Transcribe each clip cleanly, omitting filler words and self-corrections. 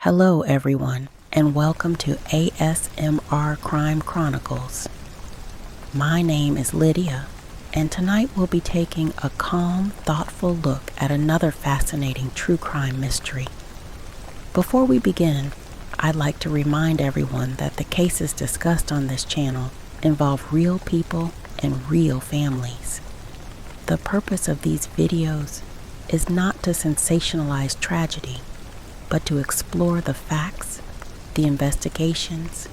Hello everyone, and welcome to ASMR Crime Chronicles. My name is Lydia, and tonight we'll be taking a calm, thoughtful look at another fascinating true crime mystery. Before we begin, I'd like to remind everyone that the cases discussed on this channel involve real people and real families. The purpose of these videos is not to sensationalize tragedy, but to explore the facts, the investigations,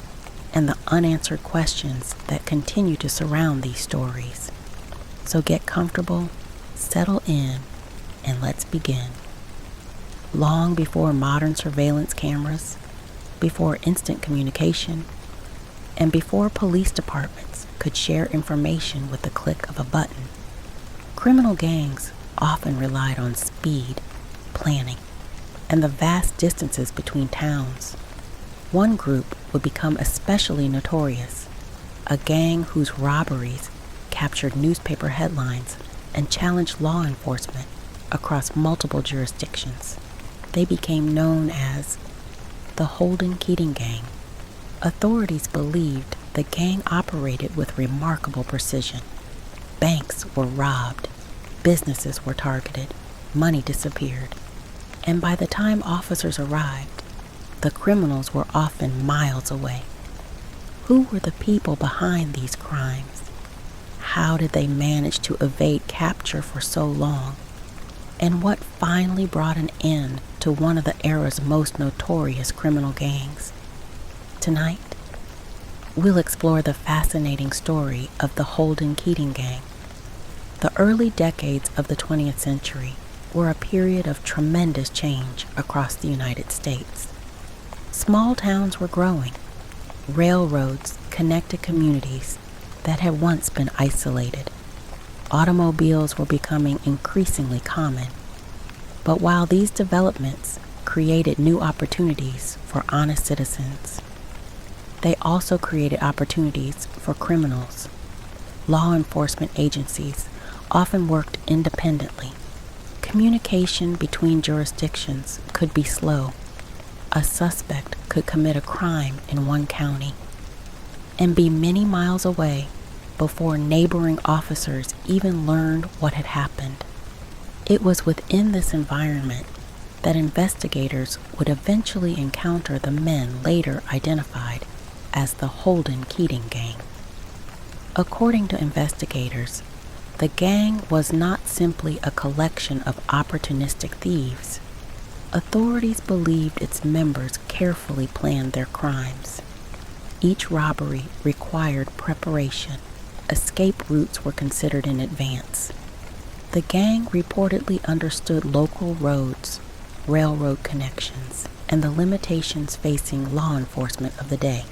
and the unanswered questions that continue to surround these stories. So get comfortable, settle in, and let's begin. Long before modern surveillance cameras, before instant communication, and before police departments could share information with the click of a button, criminal gangs often relied on speed, planning, and the vast distances between towns. One group would become especially notorious, a gang whose robberies captured newspaper headlines and challenged law enforcement across multiple jurisdictions. They became known as the Holden-Keating Gang. Authorities believed the gang operated with remarkable precision. Banks were robbed, businesses were targeted, money disappeared, and by the time officers arrived, the criminals were often miles away. Who were the people behind these crimes? How did they manage to evade capture for so long? And what finally brought an end to one of the era's most notorious criminal gangs? Tonight, we'll explore the fascinating story of the Holden-Keating Gang. The early decades of the 20th century were a period of tremendous change across the United States. Small towns were growing. Railroads connected communities that had once been isolated. Automobiles were becoming increasingly common. But while these developments created new opportunities for honest citizens, they also created opportunities for criminals. Law enforcement agencies often worked independently. Communication between jurisdictions could be slow. A suspect could commit a crime in one county and be many miles away before neighboring officers even learned what had happened. It was within this environment that investigators would eventually encounter the men later identified as the Holden-Keating Gang. According to investigators, the gang was not simply a collection of opportunistic thieves. Authorities believed its members carefully planned their crimes. Each robbery required preparation. Escape routes were considered in advance. The gang reportedly understood local roads, railroad connections, and the limitations facing law enforcement of the day.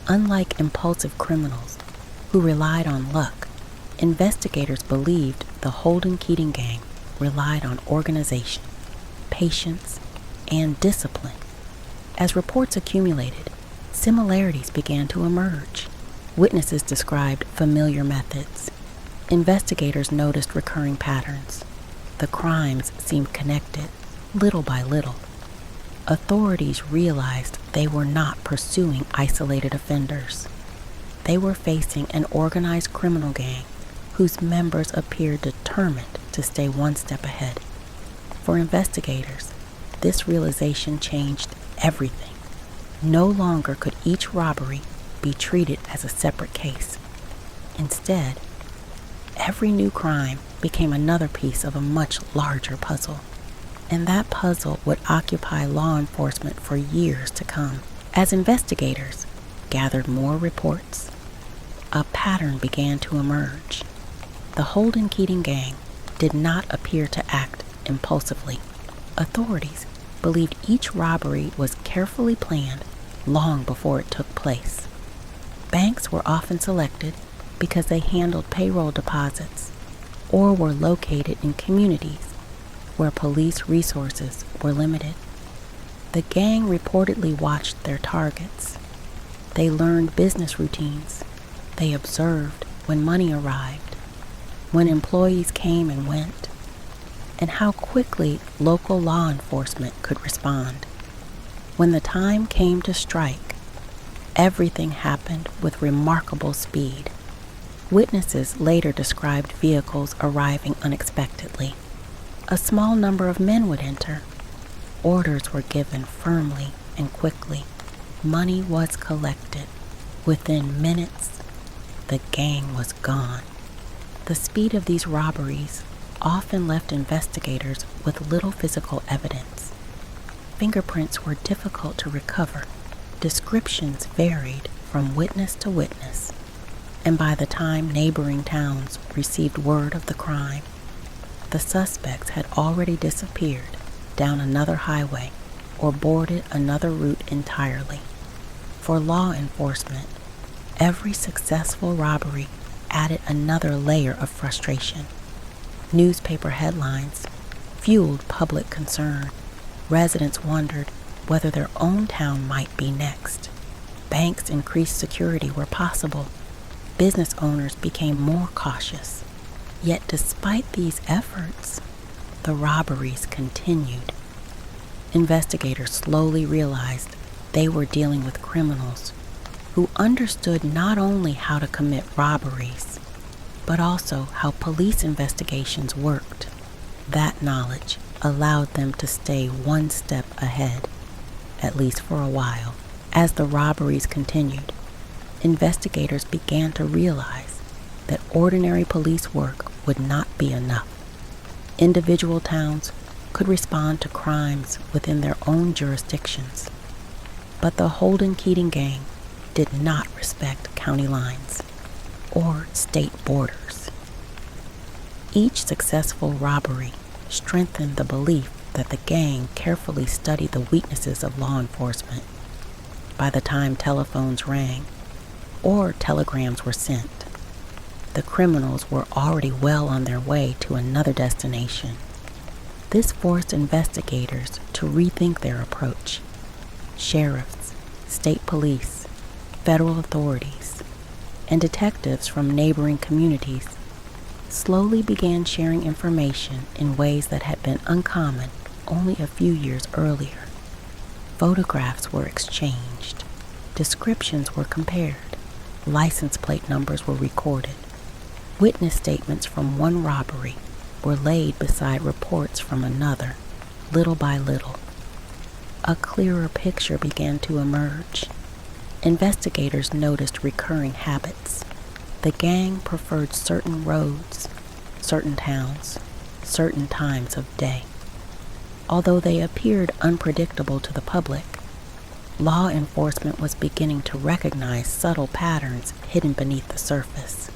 Unlike impulsive criminals who relied on luck, investigators believed the Holden-Keating Gang relied on organization, patience, and discipline. As reports accumulated, similarities began to emerge. Witnesses described familiar methods. Investigators noticed recurring patterns. The crimes seemed connected, little by little. Authorities realized they were not pursuing isolated offenders. They were facing an organized criminal gang whose members appeared determined to stay one step ahead. For investigators, this realization changed everything. No longer could each robbery be treated as a separate case. Instead, every new crime became another piece of a much larger puzzle. And that puzzle would occupy law enforcement for years to come. As investigators gathered more reports, a pattern began to emerge. The Holden-Keating Gang did not appear to act impulsively. Authorities believed each robbery was carefully planned long before it took place. Banks were often selected because they handled payroll deposits or were located in communities where police resources were limited. The gang reportedly watched their targets. They learned business routines. They observed when money arrived, when employees came and went, and how quickly local law enforcement could respond. When the time came to strike, everything happened with remarkable speed. Witnesses later described vehicles arriving unexpectedly. A small number of men would enter. Orders were given firmly and quickly. Money was collected. Within minutes, the gang was gone. The speed of these robberies often left investigators with little physical evidence. Fingerprints were difficult to recover. Descriptions varied from witness to witness, and by the time neighboring towns received word of the crime, the suspects had already disappeared down another highway or boarded another route entirely. For law enforcement, every successful robbery added another layer of frustration. Newspaper headlines fueled public concern. Residents wondered whether their own town might be next. Banks increased security where possible. Business owners became more cautious. Yet despite these efforts, the robberies continued. Investigators slowly realized they were dealing with criminals who understood not only how to commit robberies, but also how police investigations worked. That knowledge allowed them to stay one step ahead, at least for a while. As the robberies continued, investigators began to realize that ordinary police work would not be enough. Individual towns could respond to crimes within their own jurisdictions, but the Holden-Keating Gang did not respect county lines or state borders. Each successful robbery strengthened the belief that the gang carefully studied the weaknesses of law enforcement. By the time telephones rang or telegrams were sent, the criminals were already well on their way to another destination. This forced investigators to rethink their approach. Sheriffs, state police, federal authorities, and detectives from neighboring communities slowly began sharing information in ways that had been uncommon only a few years earlier. Photographs were exchanged, descriptions were compared, license plate numbers were recorded. Witness statements from one robbery were laid beside reports from another, little by little. A clearer picture began to emerge. Investigators noticed recurring habits. The gang preferred certain roads, certain towns, certain times of day. Although they appeared unpredictable to the public, law enforcement was beginning to recognize subtle patterns hidden beneath the surface.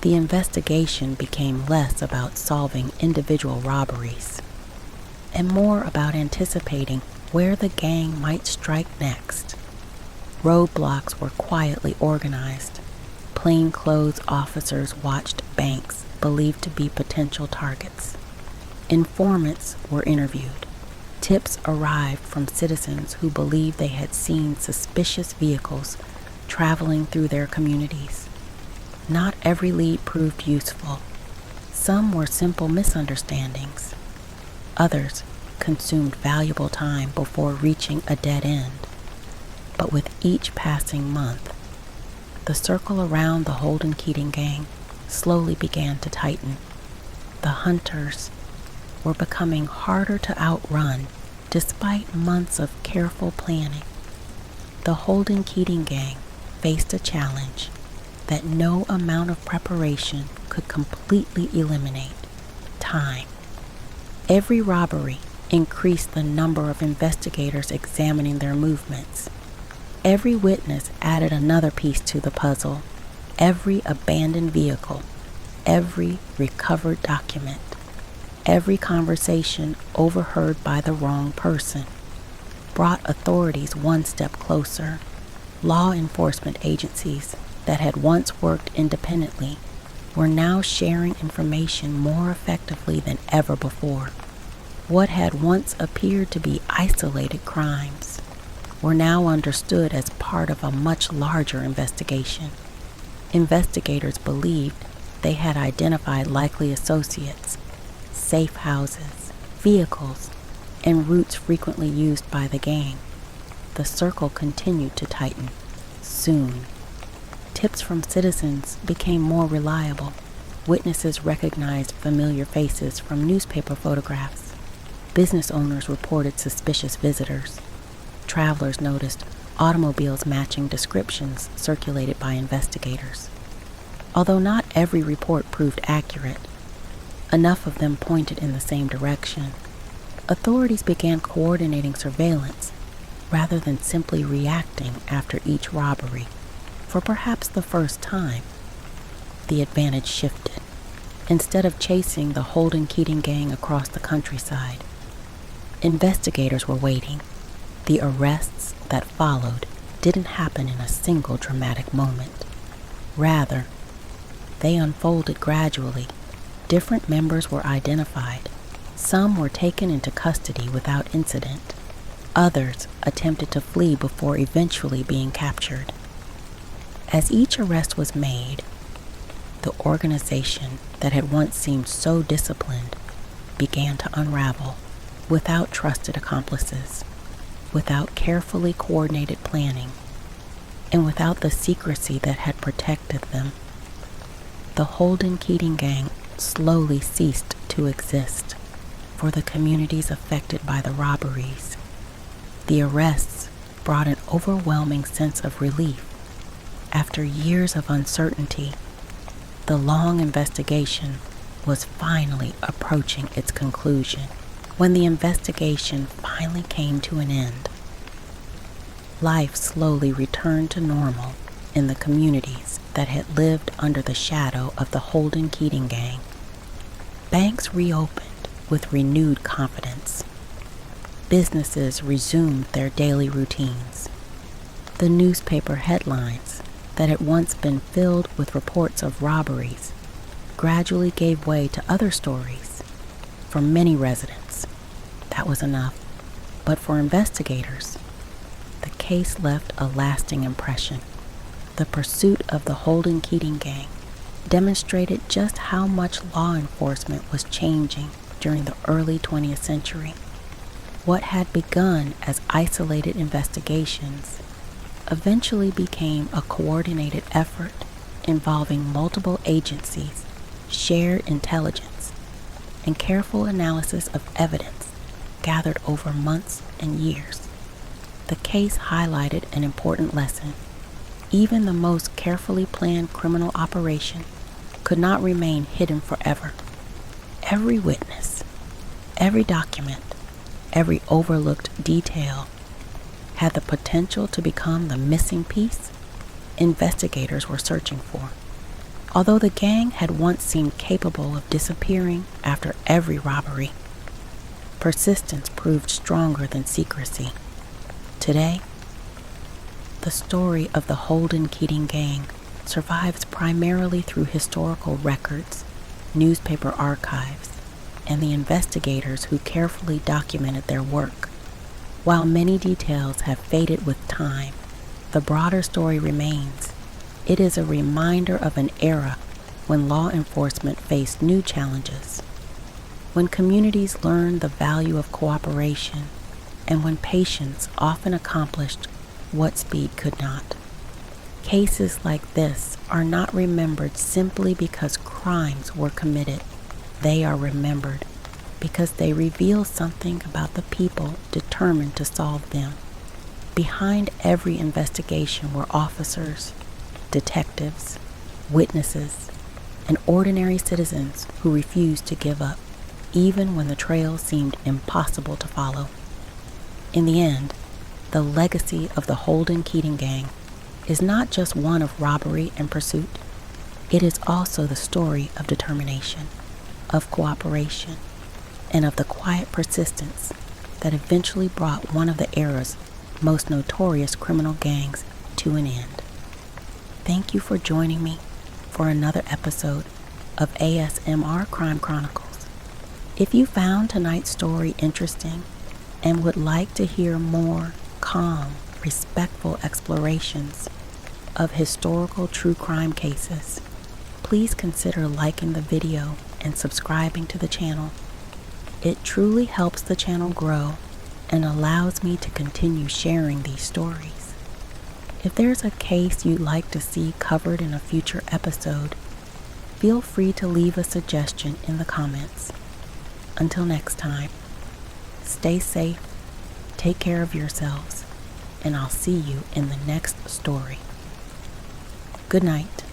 The investigation became less about solving individual robberies and more about anticipating where the gang might strike next. Roadblocks were quietly organized. Plainclothes officers watched banks believed to be potential targets. Informants were interviewed. Tips arrived from citizens who believed they had seen suspicious vehicles traveling through their communities. Not every lead proved useful. Some were simple misunderstandings. Others consumed valuable time before reaching a dead end. But with each passing month, the circle around the Holden-Keating Gang slowly began to tighten. The hunters were becoming harder to outrun despite months of careful planning. The Holden-Keating Gang faced a challenge that no amount of preparation could completely eliminate: time. Every robbery increased the number of investigators examining their movements. Every witness added another piece to the puzzle. Every abandoned vehicle, every recovered document, every conversation overheard by the wrong person brought authorities one step closer. Law enforcement agencies that had once worked independently were now sharing information more effectively than ever before. What had once appeared to be isolated crimes were now understood as part of a much larger investigation. Investigators believed they had identified likely associates, safe houses, vehicles, and routes frequently used by the gang. the circle continued to tighten. Soon, tips from citizens became more reliable. Witnesses recognized familiar faces from newspaper photographs. Business owners reported suspicious visitors. Travelers noticed automobiles matching descriptions circulated by investigators. Although not every report proved accurate, enough of them pointed in the same direction. Authorities began coordinating surveillance rather than simply reacting after each robbery. For perhaps the first time, the advantage shifted. Instead of chasing the Holden-Keating Gang across the countryside, investigators were waiting. The arrests that followed didn't happen in a single dramatic moment. Rather, they unfolded gradually. Different members were identified. Some were taken into custody without incident. Others attempted to flee before eventually being captured. As each arrest was made, the organization that had once seemed so disciplined began to unravel. Without trusted accomplices, without carefully coordinated planning, and without the secrecy that had protected them, the Holden-Keating Gang slowly ceased to exist. For the communities affected by the robberies, the arrests brought an overwhelming sense of relief. After years of uncertainty, the long investigation was finally approaching its conclusion. When the investigation finally came to an end, life slowly returned to normal in the communities that had lived under the shadow of the Holden-Keating Gang. Banks reopened with renewed confidence. Businesses resumed their daily routines. The newspaper headlines that had once been filled with reports of robberies gradually gave way to other stories. For many residents, that was enough. But for investigators, the case left a lasting impression. The pursuit of the Holden-Keating Gang demonstrated just how much law enforcement was changing during the early 20th century. What had begun as isolated investigations eventually became a coordinated effort involving multiple agencies, shared intelligence, and careful analysis of evidence gathered over months and years. The case highlighted an important lesson. Even the most carefully planned criminal operation could not remain hidden forever. Every witness, every document, every overlooked detail had the potential to become the missing piece investigators were searching for. Although the gang had once seemed capable of disappearing after every robbery, persistence proved stronger than secrecy. Today, the story of the Holden-Keating Gang survives primarily through historical records, newspaper archives, and the investigators who carefully documented their work. While many details have faded with time, the broader story remains. It is a reminder of an era when law enforcement faced new challenges, when communities learned the value of cooperation, and when patience often accomplished what speed could not. Cases like this are not remembered simply because crimes were committed. They are remembered because they reveal something about the people determined to solve them. Behind every investigation were officers, detectives, witnesses, and ordinary citizens who refused to give up, even when the trail seemed impossible to follow. In the end, the legacy of the Holden-Keating Gang is not just one of robbery and pursuit. It is also the story of determination, of cooperation, and of the quiet persistence that eventually brought one of the era's most notorious criminal gangs to an end. Thank you for joining me for another episode of ASMR Crime Chronicles. If you found tonight's story interesting and would like to hear more calm, respectful explorations of historical true crime cases, please consider liking the video and subscribing to the channel. It truly helps the channel grow and allows me to continue sharing these stories. If there's a case you'd like to see covered in a future episode, feel free to leave a suggestion in the comments. Until next time, stay safe, take care of yourselves, and I'll see you in the next story. Good night.